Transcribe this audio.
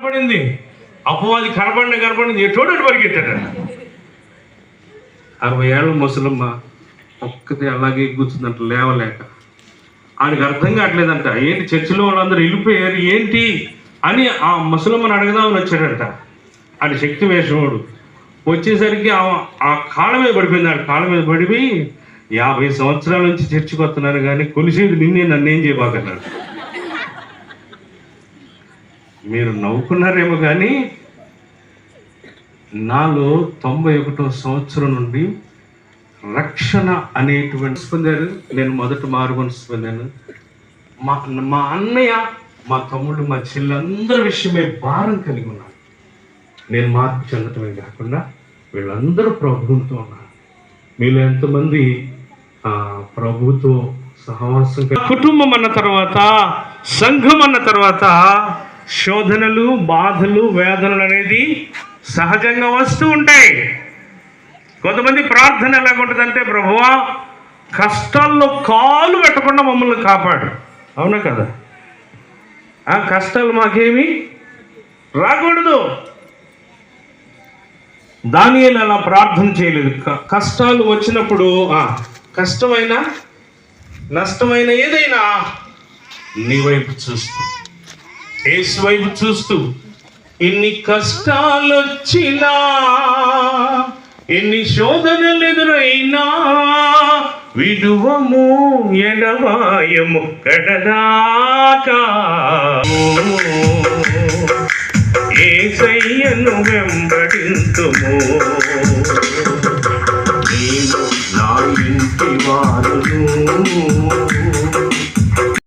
కనపడింది, అపవాది కనపడింది ఎటువంటి పరిగెట్టాడు. 60 ఏళ్ళ ముసలమ్మ ఒక్కతే అలాగే కూర్చుందంట లేవలేక. ఆడికి అర్థం కావట్లేదంట, ఏంటి చర్చిలో వాళ్ళందరూ వెళ్ళిపోయారు ఏంటి అని ఆ ముసలమ్మని అడగదామని వచ్చాడంట. ఆడి శక్తి వేషముడు వచ్చేసరికి ఆ కాళ్ళ మీద పడిపోయింది. ఆడి కాళ్ళ మీద పడిపోయి 50 సంవత్సరాల నుంచి చర్చికి వస్తున్నాను కానీ కొలిసేది నిన్నే, నన్నేం చేయబాకన్నాడు. మీరు నవ్వుకున్నారేమో కానీ నాలో 91వ సంవత్సరం నుండి రక్షణ అనేటువంటి పొందారు. నేను మొదట మారు మనసు పొందాను. మా అన్నయ్య, మా తమ్ముడు, మా చెల్లందరి విషయమే భారం కలిగి ఉన్నాను. నేను మార్పు చెందటమే కాకుండా వీళ్ళందరూ ప్రభువుతో ఉన్నారు. మీలో ఎంతమంది ప్రభుతో సహవాసం? కుటుంబం అన్న తర్వాత, సంఘం అన్న తర్వాత శోధనలు, బాధలు, వేదనలు అనేది సహజంగా వస్తూ ఉంటాయి. కొంతమంది ప్రార్థన ఎలాగుంటుందంటే, ప్రభువా కష్టాల్లో కాలు పెట్టకుండా మమ్మల్ని కాపాడు. అవునా కదా? ఆ కష్టాలు మాకేమీ రాకూడదు. దానియేలు అలా ప్రార్థన చేయలేదు. కష్టాలు వచ్చినప్పుడు కష్టమైన నష్టమైన ఏదైనా నీ వైపు చూస్తూ, యేసు వైపు చూస్తూ, ఎన్ని కష్టాలు వచ్చినా, ఎన్ని శోధనలు ఎదురైనా విడువము ఎడవాయము కడదాకా, యేసయ్యను వెంబడింతుము.